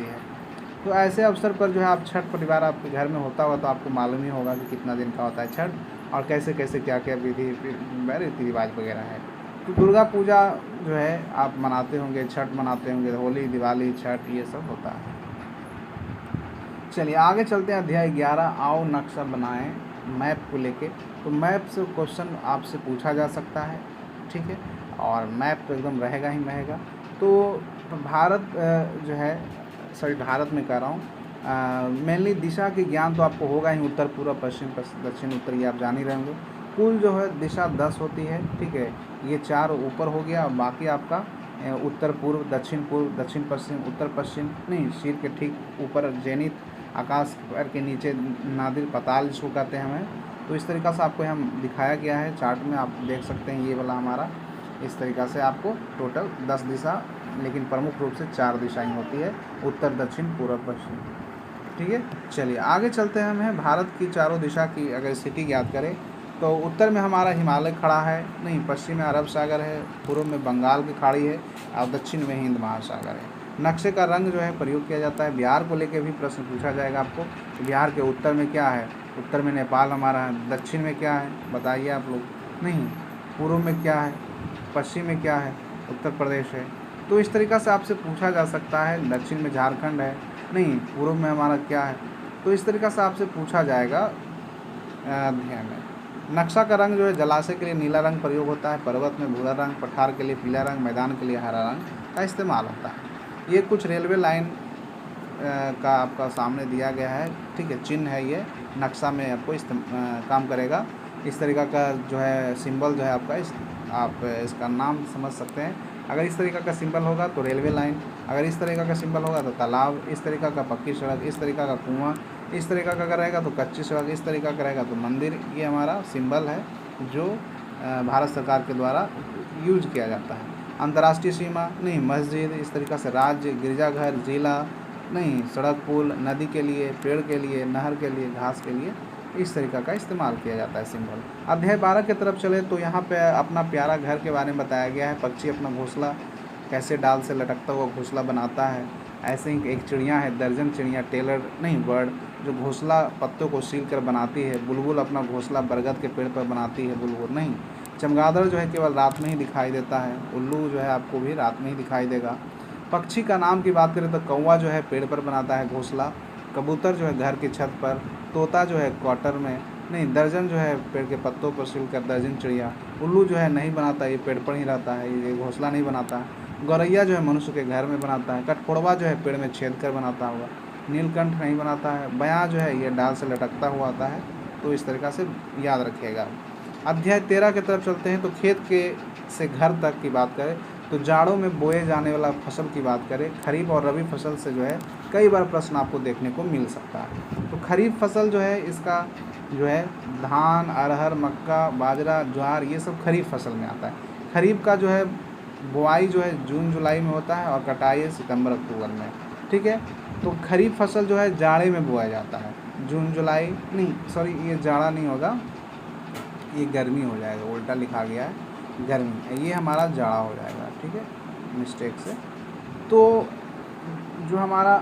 है। तो ऐसे अवसर पर जो है आप छठ परिवार आपके घर में होता होगा तो आपको मालूम ही होगा कि कितना दिन का होता है छठ, और कैसे कैसे क्या क्या विधि रीति रिवाज वगैरह है। तो दुर्गा पूजा जो है आप मनाते होंगे, छठ मनाते होंगे, होली, दिवाली, छठ, ये सब होता है। चलिए आगे चलते हैं। अध्याय 11, आओ नक्शा बनाएं मैप को लेके। तो मैप से क्वेश्चन आपसे पूछा जा सकता है, ठीक है, और मैप तो एकदम रहेगा ही रहेगा। तो भारत जो है, सॉरी भारत में कह रहा हूँ, मेनली दिशा के ज्ञान तो आपको होगा ही, उत्तर, पूर्व, पश्चिम, दक्षिण, उत्तर, ये आप जान ही रहेंगे। कुल जो है दिशा 10 होती है, ठीक है। ये 4 ऊपर हो गया, और बाकी आपका उत्तर पूर्व, दक्षिण पश्चिम, उत्तर पश्चिम नहीं, सिर के ठीक ऊपर जेनित, आकाश पैर के नीचे नादिर, पताल जिसको कहते हैं हमें। तो इस तरीक़ा से आपको हम दिखाया गया है चार्ट में, आप देख सकते हैं। ये वाला हमारा इस तरीक़ा से आपको टोटल 10 दिशा, लेकिन प्रमुख रूप से 4 दिशाएं होती है, उत्तर, दक्षिण, पूर्व, पश्चिम, ठीक है। चलिए आगे चलते हैं। हमें भारत की चारों दिशा की अगर स्थिति याद करें तो उत्तर में हमारा हिमालय खड़ा है, नहीं, पश्चिम में अरब सागर है, पूर्व में बंगाल की खाड़ी है, और दक्षिण में हिंद महासागर है। नक्शे का रंग जो है प्रयोग किया जाता है। बिहार को लेकर भी प्रश्न पूछा जाएगा आपको, बिहार के उत्तर में क्या है। उत्तर में नेपाल हमारा है, दक्षिण में क्या है बताइए आप लोग, नहीं, पूर्व में क्या है, पश्चिम में क्या है, उत्तर प्रदेश है। तो इस तरीक़ा से आपसे पूछा जा सकता है। दक्षिण में झारखंड है, नहीं, पूर्व में हमारा क्या है। तो इस तरीक़ा से आपसे पूछा जाएगा अध्याय में। नक्शा का रंग जो है, जलाशय के लिए नीला रंग प्रयोग होता है, पर्वत में भूरा रंग, पठार के लिए पीला रंग, मैदान के लिए हरा रंग का इस्तेमाल होता है। ये कुछ रेलवे लाइन का आपका सामने दिया गया है, ठीक है, चिन्ह है, ये नक्शा में आपको काम करेगा। इस तरीक़ा का जो है सिंबल जो है आपका, आप इसका नाम समझ सकते हैं। अगर इस तरीक़ा का सिंबल होगा तो रेलवे लाइन, अगर इस तरीक़ा का सिंबल होगा तो तालाब, इस तरीक़ा का पक्की सड़क, इस तरीक़ा का कुआं, इस तरीक़ा का अगर रहेगा तो कच्ची सड़क, इस तरीक़ा का रहेगा तो मंदिर। ये हमारा सिंबल है जो भारत सरकार के द्वारा यूज किया जाता है। अंतर्राष्ट्रीय सीमा, नहीं, मस्जिद, इस तरीक़ा से राज्य, गिरजाघर, जिला, नहीं, सड़क, पुल, नदी के लिए, पेड़ के लिए, नहर के लिए, घास के लिए, इस तरीक़ा का इस्तेमाल किया जाता है सिंबल। अध्याय 12 की तरफ चले तो यहाँ पे अपना प्यारा घर के बारे में बताया गया है। पक्षी अपना घोंसला कैसे डाल से लटकता हुआ घोंसला बनाता है। ऐसे ही एक चिड़िया है, दर्जन चिड़िया, टेलर नहीं, बर्ड, जो घोंसला पत्तों को सील कर बनाती है। बुलबुल अपना घोंसला बरगद के पेड़ पर बनाती है, बुलबुल नहीं। चमगादड़ जो है केवल रात में ही दिखाई देता है। उल्लू जो है आपको भी रात में ही दिखाई देगा। पक्षी का नाम की बात करें तो कौवा जो है पेड़ पर बनाता है घोंसला, कबूतर जो है घर की छत पर, तोता जो है क्वार्टर में, नहीं, दर्जन जो है पेड़ के पत्तों पर सिल कर दर्जन चिड़िया। उल्लू जो है नहीं बनाता, ये पेड़ पर ही रहता है, ये घोंसला नहीं बनाता। गौरैया जो है मनुष्य के घर में बनाता है। कठफोड़वा जो है पेड़ में छेद कर बनाता हुआ। नीलकंठ नहीं बनाता है। बयां जो है ये डाल से लटकता हुआ आता है। तो इस तरीक़ा से याद रखिएगा। अध्याय 13 की तरफ चलते हैं। तो खेत के से घर तक की बात करें तो जाड़ों में बोए जाने वाला फसल की बात करें, खरीफ और रबी फसल से जो है कई बार प्रश्न आपको देखने को मिल सकता है। तो खरीफ फसल जो है इसका जो है धान, अरहर, मक्का, बाजरा, ज्वार, ये सब खरीफ फसल में आता है। खरीफ का जो है बुआई जो है जून जुलाई में होता है और कटाई सितंबर अक्टूबर में, ठीक है। तो खरीफ फसल जो है जाड़े में बोया जाता है, जून जुलाई नहीं, सॉरी ये जाड़ा नहीं होगा, ये गर्मी हो जाएगा, उल्टा लिखा गया है, गर्मी, ये हमारा जाड़ा हो जाएगा, ठीक है, मिस्टेक से। तो जो हमारा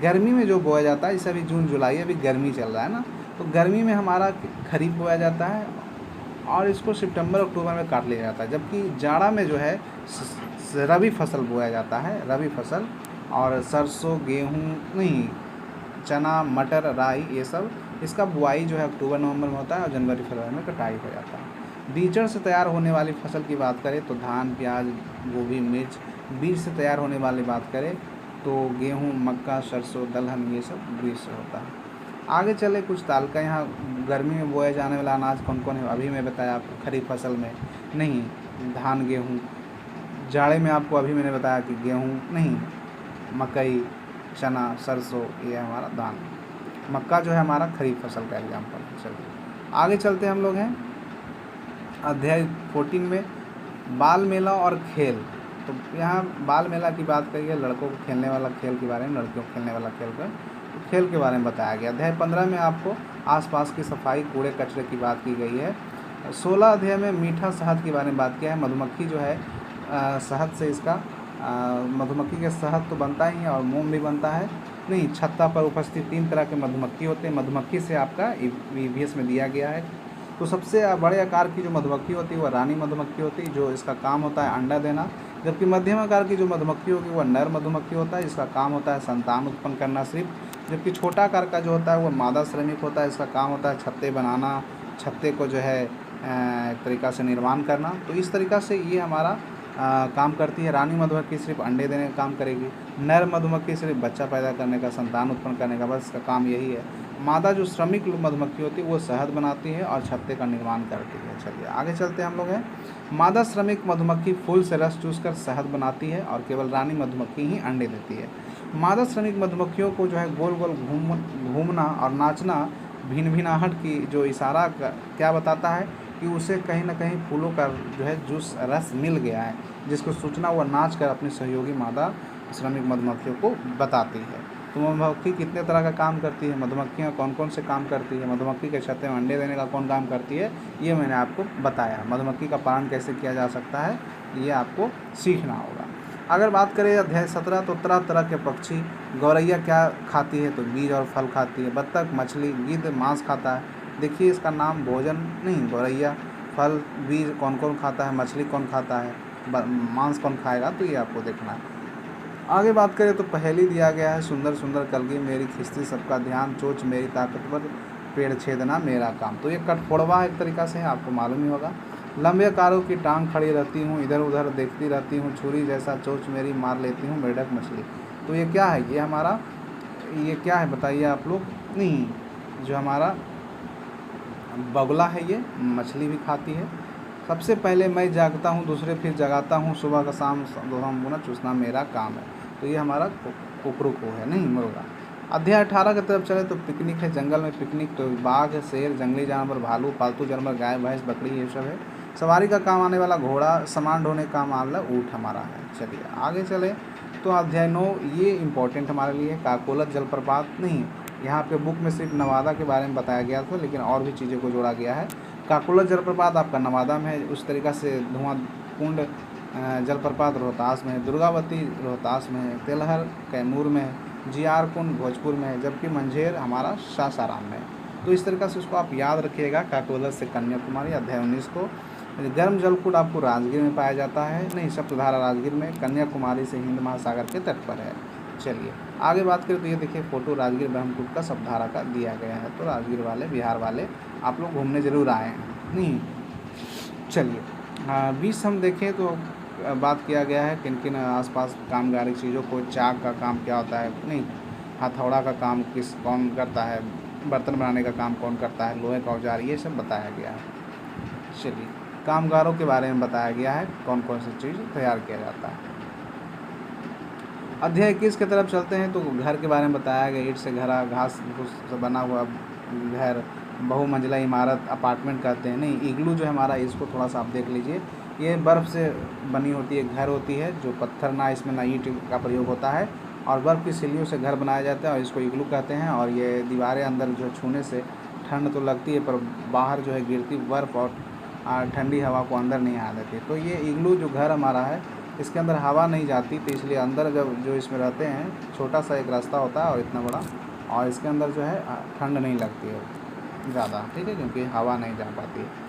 गर्मी में जो बोया जाता है, इसे अभी जून जुलाई, अभी गर्मी चल रहा है ना, तो गर्मी में हमारा खरीफ बोया जाता है और इसको सितंबर अक्टूबर में काट लिया जाता है। जबकि जाड़ा में जो है रबी फसल बोया जाता है, रबी फसल, और सरसों, गेहूँ नहीं, चना, मटर, राई, ये सब इसका बुआई जो है अक्टूबर नवंबर में होता है और जनवरी फरवरी में कटाई हो जाता है। बीजड़ से तैयार होने वाली फसल की बात करें तो धान, प्याज, गोभी, मिर्च। बीज से तैयार होने वाली बात करें तो गेहूँ, मक्का, सरसों, दलहन, ये सब बीज से होता है। आगे चले कुछ ताल का, यहाँ गर्मी में बोए जाने वाला अनाज कौन कौन है, अभी मैं बताया आपको खरीफ फसल में नहीं, धान गेहूँ। जाड़े में आपको अभी मैंने बताया कि गेहूँ नहीं, मकई, चना, सरसों, ये हमारा धान। मक्का जो है हमारा खरीफ फसल का एग्जाम्पल है। चलिए आगे चलते हम लोग हैं अध्याय 14 में, बाल मेला और खेल। तो यहाँ बाल मेला की बात करिए, लड़कों को खेलने वाला खेल के बारे में, लड़कियों को खेलने वाला खेल के बारे में बताया गया। अध्याय 15 में आपको आसपास की सफाई, कूड़े कचरे की बात की गई है। 16 अध्याय में मीठा शहद के बारे में बात किया है। मधुमक्खी जो है शहद से इसका मधुमक्खी के शहद तो बनता ही है और मोम भी बनता है। नहीं, छत्ता पर उपस्थित 3 तरह के मधुमक्खी होते हैं। मधुमक्खी से आपका ईवीएस में दिया गया है। तो सबसे बड़े आकार की जो मधुमक्खी होती है वह रानी मधुमक्खी होती है, जो इसका काम होता है अंडा देना। जबकि मध्यम आकार की जो मधुमक्खी होगी वह नर मधुमक्खी होता है, इसका काम होता है संतान उत्पन्न करना सिर्फ। जबकि छोटा आकार का जो होता है वह मादा श्रमिक होता है, इसका काम होता है छत्ते बनाना, छत्ते को जो है एक तरीक़ा से निर्माण करना। तो इस तरीक़ा से ये हमारा काम करती है। रानी मधुमक्खी सिर्फ अंडे देने का काम करेगी, नर मधुमक्खी सिर्फ बच्चा पैदा करने का, संतान उत्पन्न करने का, बस इसका काम यही है। मादा जो श्रमिक मधुमक्खी होती है वो शहद बनाती है और छत्ते का निर्माण करती है। चलिए आगे चलते हैं हम लोग हैं। मादा श्रमिक मधुमक्खी फूल से रस चूसकर शहद बनाती है और केवल रानी मधुमक्खी ही अंडे देती है। मादा श्रमिक मधुमक्खियों को जो है गोल गोल घूमना और नाचना, भिनभिनाहट की जो इशारा क्या बताता है कि उसे कहीं ना कहीं फूलों का जो है जूस रस मिल गया है, जिसको सूचना वह नाच कर अपनी सहयोगी मादा श्रमिक मधुमक्खियों को बताती है। तो मधुमक्खी कितने तरह का काम करती है, मधुमक्खियाँ कौन कौन से काम करती है, मधुमक्खी के छत्ते में अंडे देने का कौन काम करती है, ये मैंने आपको बताया। मधुमक्खी का पालन कैसे किया जा सकता है ये आपको सीखना होगा। अगर बात करें अध्याय 17 तो तरह तरह के पक्षी। गौरैया क्या खाती है, तो बीज और फल खाती है। बत्तख, मछली, गिद्ध मांस खाता है। देखिए इसका नाम भोजन नहीं, गौरैया फल बीज कौन कौन खाता है, मछली कौन खाता है, मांस कौन खाएगा, तो ये आपको देखना है। आगे बात करें तो पहेली दिया गया है, सुंदर सुंदर कलगी मेरी खिस्ती सबका ध्यान, चोच मेरी ताकतवर पेड़ छेदना मेरा काम। तो ये कठफोड़वा एक तरीक़ा से है, आपको मालूम ही होगा। लंबे आकारों की टांग खड़ी रहती हूँ, इधर उधर देखती रहती हूँ, छुरी जैसा चोच मेरी मार लेती हूँ, मेढक मछली। तो ये क्या है, ये हमारा ये क्या है बताइए आप लोग। नहीं, जो हमारा बगुला है ये मछली भी खाती है। सबसे पहले मैं जागता हूँ, दूसरे फिर जगाता हूँ, सुबह का शाम दोनों मुना चूसना मेरा काम है। तो ये हमारा कुकरू को है, नहीं मुर्गा। अध्याय 18 की तरफ चले तो पिकनिक है, जंगल में पिकनिक, तो बाघ, शेर, जंगली जानवर, भालू, पालतू जानवर, गाय, भैंस, बकरी, ये सब है। सवारी का काम आने वाला घोड़ा, सामान ढोने का काम वाला ऊँट हमारा है। चलिए आगे चले तो अध्याय 9 ये इम्पोर्टेंट हमारे लिए, काकोलत जलप्रपात। नहीं, यहाँ पे बुक में सिर्फ नवादा के बारे में बताया गया था, लेकिन और भी चीज़ों को जोड़ा गया है। काकोलत जलप्रपात आपका नवादा में है, उस तरीक़ा से धुआं कुंड जलप्रपात रोहतास में है, दुर्गावती रोहतास में है, तेलहर कैमूर में है, जियार कुंड भोजपुर में है, जबकि मंझेर हमारा सासाराम में है। तो इस तरीक़ा से उसको आप याद रखिएगा। काकोलत से कन्याकुमारी। अध्याय 19 को गर्म जलकुंड आपको राजगीर में पाया जाता है, नहीं सप्तधारा राजगीर में, कन्याकुमारी से हिंद महासागर के तट पर है। चलिए आगे बात करें तो ये देखिए फोटो राजगीर ब्रह्मपुत्र का सप्तधारा का दिया गया है। तो राजगीर वाले, बिहार वाले आप लोग घूमने ज़रूर आए हैं, नहीं। चलिए 20 हम देखें तो बात किया गया है किन किन आसपास कामगारी चीज़ों को। चाक का काम क्या होता है, नहीं, हथौड़ा का काम कौन करता है, बर्तन बनाने का काम कौन करता है, लोहे का औजार, ये सब बताया गया है। चलिए कामगारों के बारे में बताया गया है, कौन कौन सी चीज़ तैयार किया जाता है। अध्याय 21 की तरफ चलते हैं तो घर के बारे में बताया गया। ईंट से घरा, घास फूस से बना हुआ घर, बहुमंजिला इमारत, अपार्टमेंट कहते हैं। नहीं, इग्लू जो है हमारा, इसको थोड़ा सा आप देख लीजिए। ये बर्फ़ से बनी होती है, घर होती है, जो पत्थर ना, इसमें ना ईंट का प्रयोग होता है, और बर्फ़ की सिल्लियों से घर बनाया जाता है और इसको इग्लू कहते हैं। और ये दीवारें अंदर जो छूने से ठंड तो लगती है, पर बाहर जो है गिरती बर्फ़ और ठंडी हवा को अंदर नहीं आ देती। तो ये इग्लू जो घर हमारा है, इसके अंदर हवा नहीं जाती, तो इसलिए अंदर जब जो इसमें रहते हैं, छोटा सा एक रास्ता होता है और इतना बड़ा, और इसके अंदर जो है ठंड नहीं लगती है ज़्यादा, ठीक है, क्योंकि हवा नहीं जा पाती है।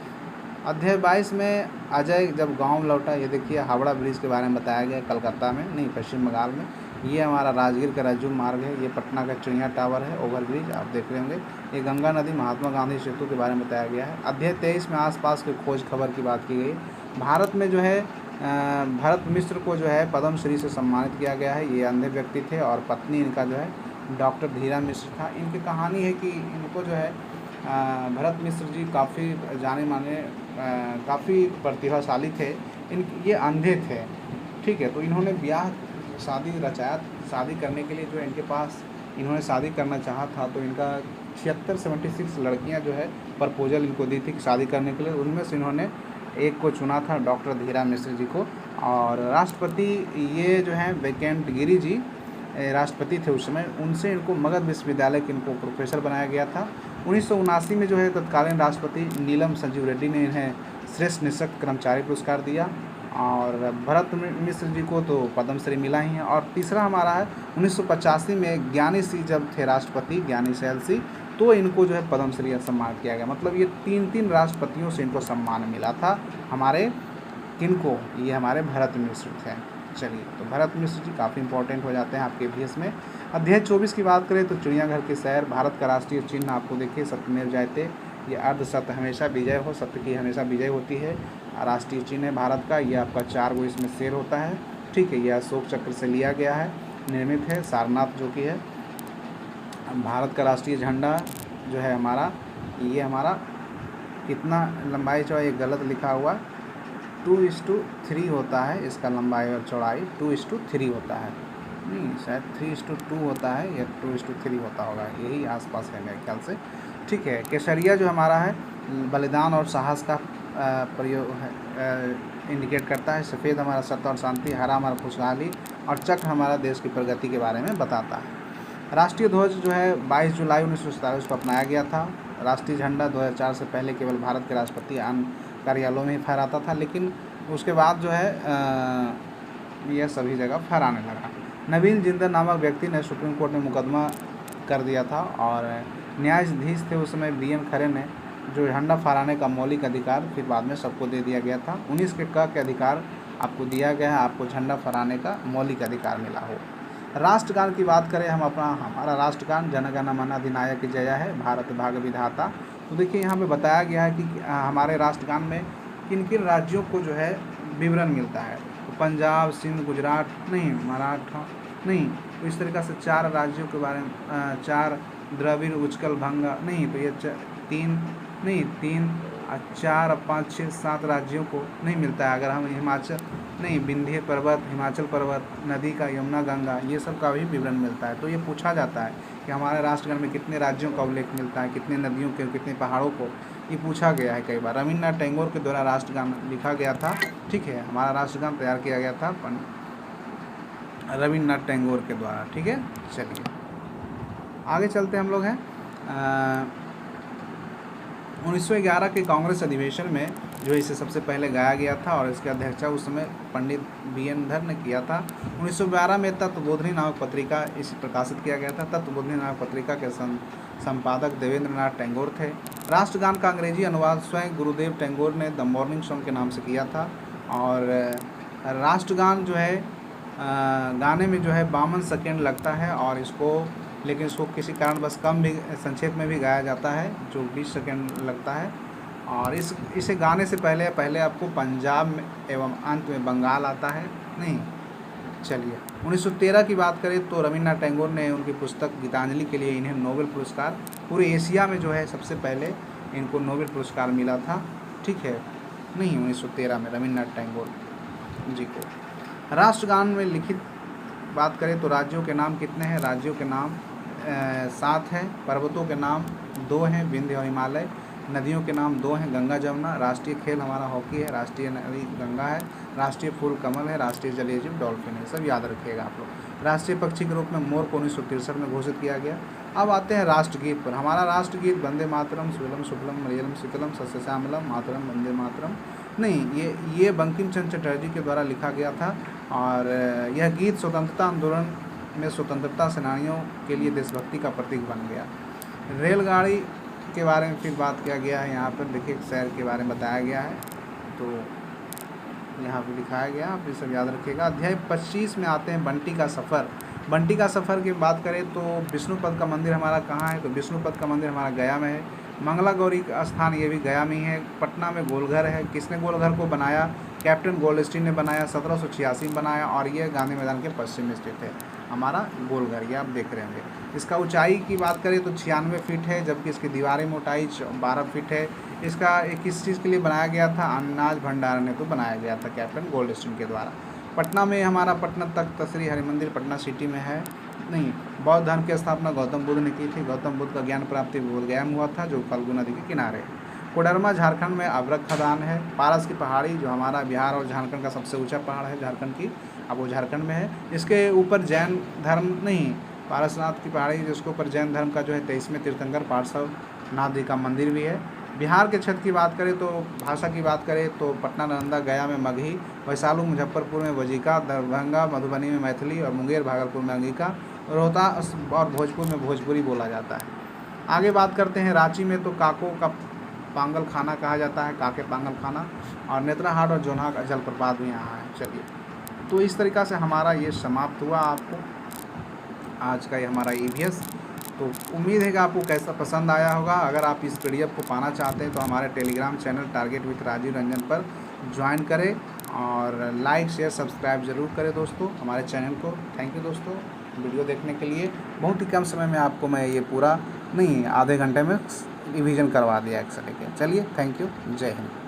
अध्याय 22 में अजय जब गांव लौटा, ये देखिए हावड़ा ब्रिज के बारे में बताया गया, कलकत्ता में, नहीं पश्चिम बंगाल में। ये हमारा राजगीर का राजू मार्ग है, ये पटना का चिड़िया टावर है, ओवर ब्रिज आप देख रहे होंगे। ये गंगा नदी, महात्मा गांधी सेतु के बारे में बताया गया है। अध्याय 23 में आसपास की खोज खबर की बात की गई। भारत में जो है भरत मिश्र को जो है पद्म श्री से सम्मानित किया गया है। ये अंधे व्यक्ति थे और पत्नी इनका जो है डॉक्टर धीरा मिश्र था। इनकी कहानी है कि इनको जो है भरत मिश्र जी काफ़ी जाने माने काफ़ी प्रतिभाशाली थे। ये अंधे थे, ठीक है। तो इन्होंने ब्याह शादी रचाया, शादी करने के लिए जो इनके पास इन्होंने शादी करना चाहा था, तो इनका 76 लड़कियां जो है प्रपोजल इनको दी थी शादी करने के लिए। उनमें से इन्होंने एक को चुना था, डॉक्टर धीरा मिश्र जी को। और राष्ट्रपति ये जो है वैकेंट गिरी जी राष्ट्रपति थे उस समय, उनसे इनको मगध विश्वविद्यालय के इनको प्रोफेसर बनाया गया था। 1979 में जो है तत्कालीन राष्ट्रपति नीलम संजीव रेड्डी ने इन्हें श्रेष्ठ निःशक्त कर्मचारी पुरस्कार दिया। और भरत मिश्र जी को तो पद्मश्री मिला ही है। और तीसरा हमारा है 1985 में ज्ञानी सिंह जब थे राष्ट्रपति, ज्ञानी शैल सिंह, तो इनको जो है पद्मश्री सम्मान किया गया। मतलब ये तीन राष्ट्रपतियों से इनको सम्मान मिला था। हमारे किनको? ये हमारे भरत मिश्र थे। चलिए, तो भरत मिश्र जी काफ़ी इंपॉर्टेंट हो जाते हैं आपके ईवीएस में। अध्याय 24 की बात करें तो चिड़ियाघर के शहर, भारत का राष्ट्रीय चिन्ह आपको देखिए सत्यमेव जयते, ये अर्ध सत्य हमेशा विजय हो, सत्य की हमेशा विजय होती है। राष्ट्रीय चिन्ह है भारत का, ये आपका 4 गो इसमें शेर होता है, ठीक है। यह अशोक चक्र से लिया गया है, निर्मित है, सारनाथ जो कि है। भारत का राष्ट्रीय झंडा जो है हमारा, ये हमारा कितना लंबाई चौड़ाई, ये गलत लिखा हुआ, 2:3 होता है इसका लंबाई और चौड़ाई, 2:3 होता है, नहीं शायद 3:2 होता है या 2:3 होता होगा, यही आसपास है मेरे ख्याल से, ठीक है। केसरिया जो हमारा है बलिदान और साहस का प्रयोग है, इंडिकेट करता है। सफ़ेद हमारा सत्य और शांति, हरा हमारा खुशहाली, और चक्र हमारा देश की प्रगति के बारे में बताता है। राष्ट्रीय ध्वज जो है 22 जुलाई 1947 को अपनाया गया था। राष्ट्रीय झंडा 2004 से पहले केवल भारत के राष्ट्रपति कार्यालयों में ही फहराता था, लेकिन उसके बाद जो है यह सभी जगह फहराने लगा। नवीन जिंदल नामक व्यक्ति ने सुप्रीम कोर्ट में मुकदमा कर दिया था, और न्यायाधीश थे उस समय BN खरे ने, जो झंडा फहराने का मौलिक अधिकार फिर बाद में सबको दे दिया गया था। 19 के क के अधिकार आपको दिया गया है, आपको झंडा फहराने का मौलिक अधिकार मिला हो। राष्ट्रगान की बात करें हम, हमारा राष्ट्रगान जन गण मन अधिनायक जय है, भारत भाग्य विधाता। तो देखिए यहाँ पे बताया गया है कि हमारे राष्ट्रगान में किन किन राज्यों को जो है विवरण मिलता है। तो पंजाब, सिंध, गुजरात नहीं, मराठा नहीं, तो इस तरीक़ा से 4 राज्यों के बारे में 4 द्रविड़, उच्चकल, भंगा नहीं, तो ये 3 नहीं, 3 4 5 6 7 राज्यों को नहीं मिलता है। अगर हम हिमाचल नहीं, विंध्य पर्वत, हिमाचल पर्वत, नदी का, यमुना, गंगा, ये सब का भी विवरण मिलता है। तो ये पूछा जाता है कि हमारे राष्ट्रगान में कितने राज्यों का उल्लेख मिलता है, कितने नदियों के, कितने पहाड़ों को, ये पूछा गया है कई बार। रविन्द्रनाथ टैगोर के द्वारा राष्ट्रगान लिखा गया था, ठीक है। हमारा राष्ट्रगान तैयार किया गया था रविन्द्रनाथ टैगोर के द्वारा, ठीक है। चलिए आगे चलते हम लोग हैं। 1911 के कांग्रेस अधिवेशन में जो इसे सबसे पहले गाया गया था, और इसके अध्यक्षता उस समय पंडित BN धर ने किया था। 1912 में तत्वबोधिनी नामक पत्रिका इसे प्रकाशित किया गया था। तत्वबोधिनी नामक पत्रिका के संपादक देवेंद्रनाथ टैगोर थे। राष्ट्रगान का अंग्रेजी अनुवाद स्वयं गुरुदेव टैगोर ने द मॉर्निंग सॉन्ग के नाम से किया था। और राष्ट्रगान जो है गाने में जो है 52 सेकेंड लगता है, और लेकिन इसको किसी कारण बस कम भी संक्षेप में भी गाया जाता है, जो 20 सेकेंड लगता है। और इसे गाने से पहले आपको पंजाब में एवं अंत में बंगाल आता है, नहीं। चलिए 1913 की बात करें तो रविन्द्रनाथ टैगोर ने उनकी पुस्तक गीतांजलि के लिए इन्हें नोबेल पुरस्कार, पूरे एशिया में जो है सबसे पहले इनको नोबेल पुरस्कार मिला था, ठीक है। नहीं, 1913 में रविन्द्रनाथ टैगोर जी को। राष्ट्रगान में लिखित बात करें तो राज्यों के नाम कितने हैं? राज्यों के नाम 7 हैं। पर्वतों के नाम 2 हैं, विंध्य और हिमालय। नदियों के नाम 2 हैं, गंगा जमुना। राष्ट्रीय खेल हमारा हॉकी है, राष्ट्रीय नदी गंगा है। राष्ट्रीय फूल कमल है, राष्ट्रीय जलीय जीव डॉल्फिन है। सब याद रखिएगा आप लोग। राष्ट्रीय पक्षी के रूप में मोर को 1963 में घोषित किया गया। अब आते हैं राष्ट्रगीत पर। हमारा राष्ट्रगीत वंदे मातरम, सुजलम सुफलम मलयजम शीतलम सस्यश्यामलम मातरम वंदे मातरम नहीं, ये बंकिम चंद्र चटर्जी के द्वारा लिखा गया था। और यह गीत स्वतंत्रता आंदोलन में स्वतंत्रता सेनानियों के लिए देशभक्ति का प्रतीक बन गया। रेलगाड़ी के बारे में फिर बात किया गया है। यहाँ पर देखिए शहर के बारे में बताया गया है, तो यहाँ पर दिखाया गया, आप ये सब याद रखिएगा। अध्याय 25 में आते हैं बंटी का सफ़र। बंटी का सफ़र की बात करें तो विष्णुपद का मंदिर हमारा कहाँ है? तो विष्णुपद का मंदिर हमारा गया में है। मंगला गौरी का स्थान ये भी गया में ही है। पटना में गोलघर है। किसने गोलघर को बनाया? कैप्टन गोल्डस्टीन ने बनाया, 1786 में बनाया, और ये गांधी मैदान के पश्चिम में स्थित है हमारा गोलघर, ये आप देख रहे होंगे। इसका ऊंचाई की बात करें तो 96 फीट है, जबकि इसकी दीवारें मोटाई 12 फीट है। इसका किस चीज़ के लिए बनाया गया था? अनाज भंडारण हेतु बनाया गया था कैप्टन गोल्डस्टीन के द्वारा। पटना में हमारा पटना तख्त श्री हरिमंदिर पटना सिटी में है। नहीं, बौद्ध धर्म की स्थापना गौतम बुद्ध ने की थी। गौतम बुद्ध का ज्ञान प्राप्ति बोधगया में हुआ था, जो फल्गु नदी के किनारे है। कोडरमा झारखंड में अभ्रक खदान है। पारस की पहाड़ी, जो हमारा बिहार और झारखंड का सबसे ऊंचा पहाड़ है झारखंड की, अब वो झारखंड में है। इसके ऊपर जैन धर्म नहीं, पारसनाथ की पहाड़ी जिसके ऊपर जैन धर्म का जो है 23वें तीर्थंकर पार्श्वनाथ जी का मंदिर भी है। बिहार के क्षेत्र की बात करें तो भाषा की बात करें तो पटना, नालंदा, गया में मगही, वैशाली मुजफ्फरपुर में वजिका, दरभंगा मधुबनी में मैथिली, और मुंगेर भागलपुर में अंगिका, रोहतास और भोजपुर में भोजपुरी बोला जाता है। आगे बात करते हैं रांची में, तो काको का पांगल खाना कहा जाता है, काके पांगल खाना, और नेत्राहाट और जोन्हा का जलप्रपात भी यहाँ है। चलिए, तो इस तरीक़ा से हमारा ये समाप्त हुआ आपको आज का ये हमारा EVS। तो उम्मीद है कि आपको कैसा पसंद आया होगा। अगर आप इस PDF को पाना चाहते हैं तो हमारे Telegram channel target with Rajiv Ranjan पर ज्वाइन करें, और लाइक शेयर सब्सक्राइब ज़रूर करें दोस्तों हमारे चैनल को। थैंक यू दोस्तों वीडियो देखने के लिए। बहुत ही कम समय में आपको मैं ये पूरा नहीं, आधे घंटे में रिवीजन करवा दिया एक से लेके। चलिए, थैंक यू, जय हिंद।